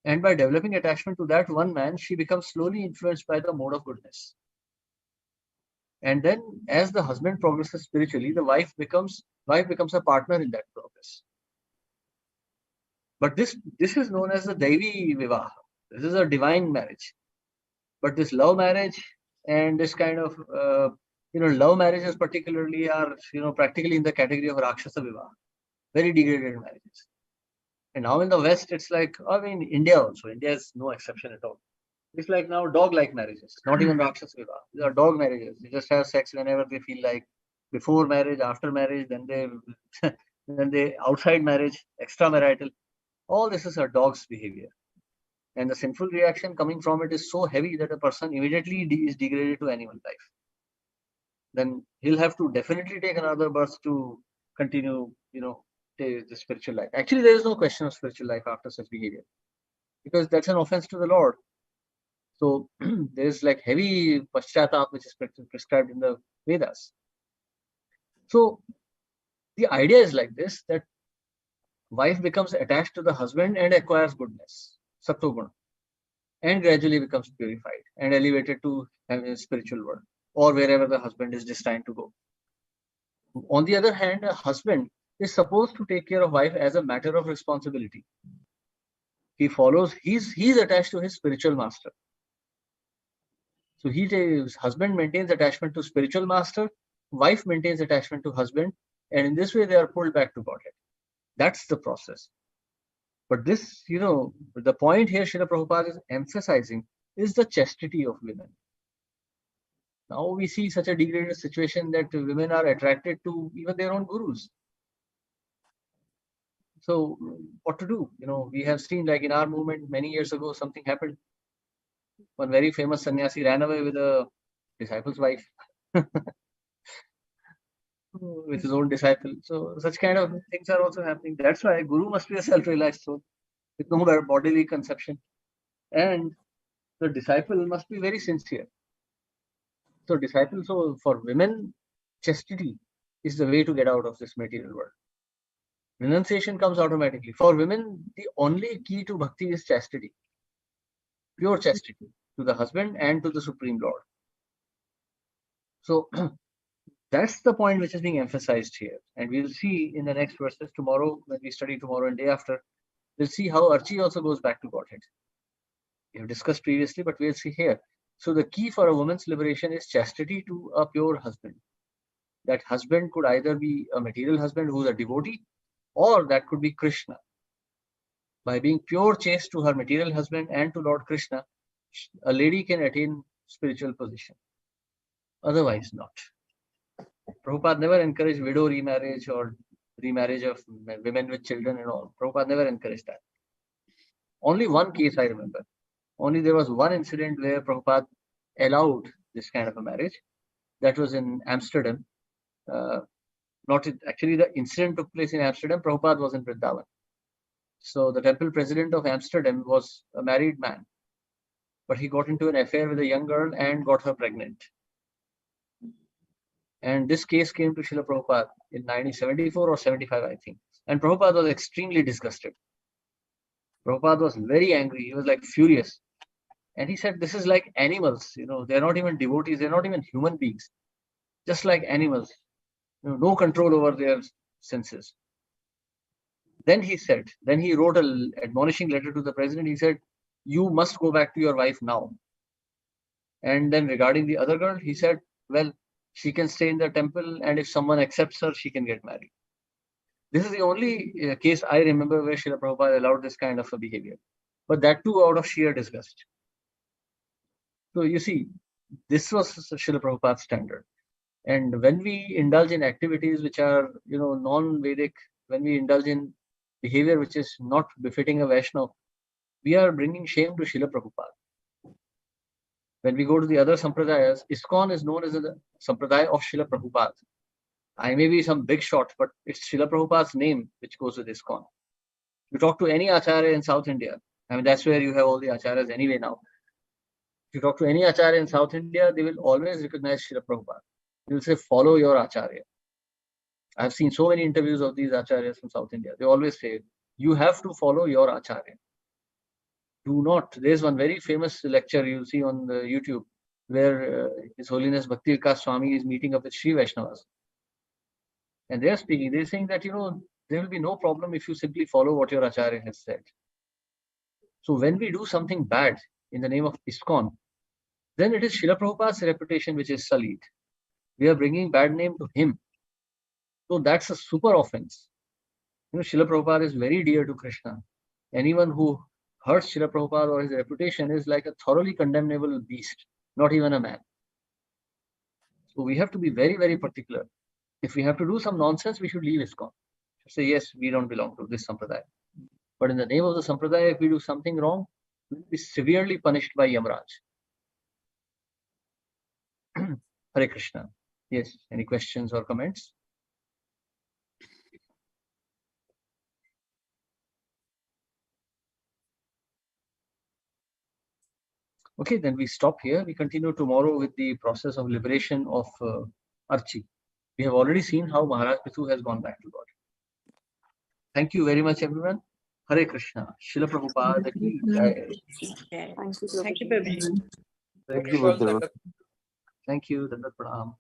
And by developing attachment to that one man, she becomes slowly influenced by the mode of goodness. And then as the husband progresses spiritually, the wife becomes a partner in that progress. But this is known as the Daivi Vivaha. This is a divine marriage. But this love marriage and this kind of, love marriages particularly are, practically in the category of Rakshasa Vivaha. Very degraded marriages. And now in the West, it's like, India also. India is no exception at all. It's like now dog-like marriages, not even Rakshasa Vivaha. These are dog marriages. They just have sex whenever they feel like, before marriage, after marriage, then they outside marriage, extramarital. All this is a dog's behavior. And the sinful reaction coming from it is so heavy that a person immediately is degraded to animal life. Then he'll have to definitely take another birth to continue, the spiritual life. Actually, there is no question of spiritual life after such behavior, because that's an offense to the Lord. So there is like heavy paschatap which is prescribed in the Vedas. So the idea is like this, that wife becomes attached to the husband and acquires goodness, sattva-guna, and gradually becomes purified and elevated to a spiritual world, or wherever the husband is destined to go. On the other hand, a husband is supposed to take care of wife as a matter of responsibility. He's attached to his spiritual master. So his husband maintains attachment to spiritual master, wife maintains attachment to husband, and in this way they are pulled back to Godhead. That's the process. But this, the point here Srila Prabhupada is emphasizing is the chastity of women. Now we see such a degraded situation that women are attracted to even their own gurus. So what to do? We have seen, like in our movement many years ago, something happened. One very famous sannyasi ran away with a disciple's wife, with his own disciple. So such kind of things are also happening. That's why guru must be a self-realized soul with no bodily conception, and the disciple must be very sincere. So for women, chastity is the way to get out of this material world. Renunciation comes automatically. For women, the only key to bhakti is chastity, pure chastity to the husband and to the Supreme Lord. So that's the point which is being emphasized here. And we'll see in the next verses tomorrow, when we study tomorrow and day after, we'll see how Archi also goes back to Godhead. We have discussed previously, but we'll see here. So the key for a woman's liberation is chastity to a pure husband. That husband could either be a material husband who's a devotee, or that could be Krishna. By being pure chaste to her material husband and to Lord Krishna, a lady can attain spiritual position. Otherwise not. Prabhupada never encouraged widow remarriage or remarriage of women with children and all. Prabhupada never encouraged that. Only one case I remember. Only there was one incident where Prabhupada allowed this kind of a marriage. That was in Amsterdam. Actually, the incident took place in Amsterdam. Prabhupada was in Vrindavan. So the temple president of Amsterdam was a married man, but he got into an affair with a young girl and got her pregnant. And this case came to Srila Prabhupada in 1974 or 75, I think. And Prabhupada was extremely disgusted. Prabhupada was very angry. He was like furious. And he said, this is like animals. They're not even devotees. They're not even human beings. Just like animals. No control over their senses. Then he wrote an admonishing letter to the president. He said, you must go back to your wife now. And then regarding the other girl, he said, well, she can stay in the temple, and if someone accepts her, she can get married. This is the only case I remember where Srila Prabhupada allowed this kind of a behavior. But that too out of sheer disgust. So you see, this was Srila Prabhupada's standard. And when we indulge in activities which are, non-Vedic, when we indulge in behavior which is not befitting a Vaishnava, we are bringing shame to Srila Prabhupada. When we go to the other sampradayas, ISKCON is known as the sampradaya of Srila Prabhupada. I may be some big shot, but it's Srila Prabhupada's name which goes with ISKCON. You talk to any acharya in South India, that's where you have all the acharyas anyway now. If you talk to any acharya in South India, they will always recognize Srila Prabhupada. They will say, follow your acharya. I've seen so many interviews of these acharyas from South India. They always say, you have to follow your acharya. Do not. There's one very famous lecture you'll see on the YouTube where His Holiness Bhakti Vikas Swami is meeting up with Sri Vaishnavas. And they're speaking. They're saying that, there will be no problem if you simply follow what your acharya has said. So when we do something bad in the name of ISKCON, then it is Srila Prabhupada's reputation which is sullied. We are bringing bad name to him. So that's a super offense. Srila Prabhupada is very dear to Krishna. Anyone who hurts Srila Prabhupada or his reputation is like a thoroughly condemnable beast, not even a man. So we have to be very, very particular. If we have to do some nonsense, we should leave ISKCON. Say, yes, we don't belong to this sampradaya. But in the name of the sampradaya, if we do something wrong, we will be severely punished by Yamraj. Hare Krishna. Yes, any questions or comments? Okay, then we stop here. We continue tomorrow with the process of liberation of Archi. We have already seen how Mahārāja Pṛthu has gone back to God. Thank you very much, everyone. Hare Krishna. Srila Prabhupada ki jai. Thank you, Thank you, Prabhu. Thank you, Madhu. Thank you. Dandat Pranam.